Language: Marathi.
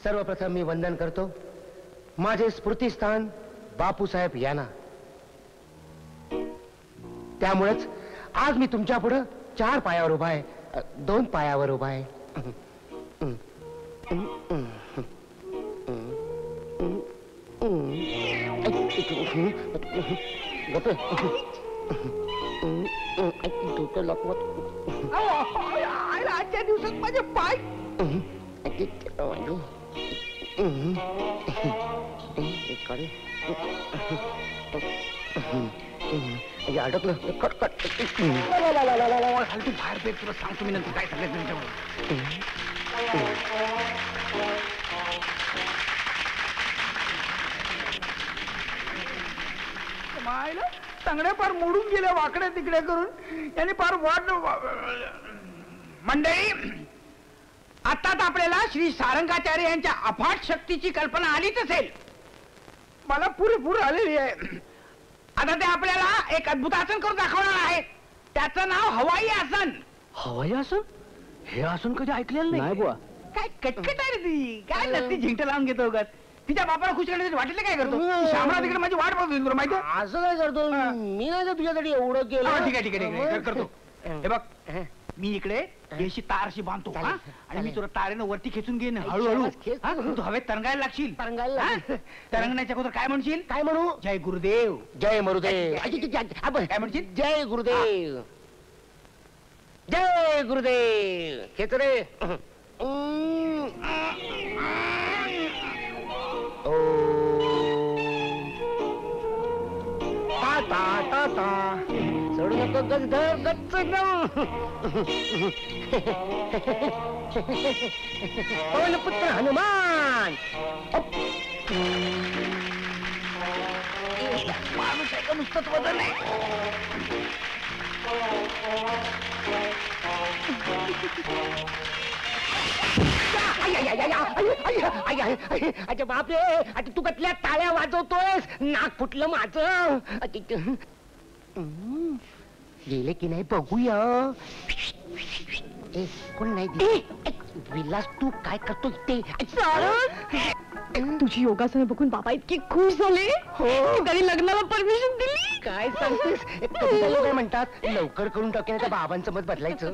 सर्वप्रथम मी वंदन करतो माझे स्मृतिस्थान बापूसाहेब यांना. त्यामुळेच आज मी तुमच्या पुढे 4 पायावर उभा आहे, 2 पायावर उभा आहे. आजच्या दिवसात माझे पाय अडकलं. कट तू बाहेर पेट, तुला सांगतो मी नंतर काय सांगायचं तुमच्यावर. मायला चांगल्या पार मोडून गेल्या वाकड्या तिकड्या करून याने पार वाट. मंडळी, आताच आपल्याला श्री सारंगाचार्य यांच्या अफाट शक्तीची कल्पना आलीच असेल. मला पुरेपूर आलेली आहे. आता ते आपल्याला एक अद्भुत आसन करून दाखवणार आहे. त्याचं नाव हवाई आसन. हवाई आसन? हे आसन कधी ऐकलेलं नाही बुवा. काय कटकट आहे रे ती. काय नसती झिंट लावून घेतो उगाच. तिच्या बापाला खुश करण्यासाठी वाटेल काय करतो. शामराव तिकडे माझी वाट बघतो तुला माहिती. असं काय करतो मी? नाही तुझ्यासाठी एवढं केलं. ठीक आहे ठीक आहे करतो. हे बघ, मी इकडे देशी तार अशी बांधतो आणि मी तुला तारेनं वरती खेचून घेईन हळूहळू. तू हवेत तरंगायला लागशील. तरंगण्याच्या अगोदर काय म्हणशील? काय म्हणू? जय गुरुदेव. जय मरुदेव. काय म्हणशील? जय गुरुदेव. जय गुरुदेव. खेच रे. सोडू नको गजधर गच्च पवन पुत्र हनुमान. माणूस आहे का नुसतंच वजन आहे. अच्छा बापरे, आता तू कसल्या टाळ्या वाजवतोयस? नाक फुटलं माझं. गेले की नाही बघूया. कोण नाही. विलास तू काय करतो इथे? तुझी योगासनं बघून बाबा इतकी खुश झाले. हो, कधी लग्नाला परमिशन दिली. काय सांगतेस? कधी काय म्हणतात लवकर करून टाकण्याचं बाबांचं मत बदलायचं.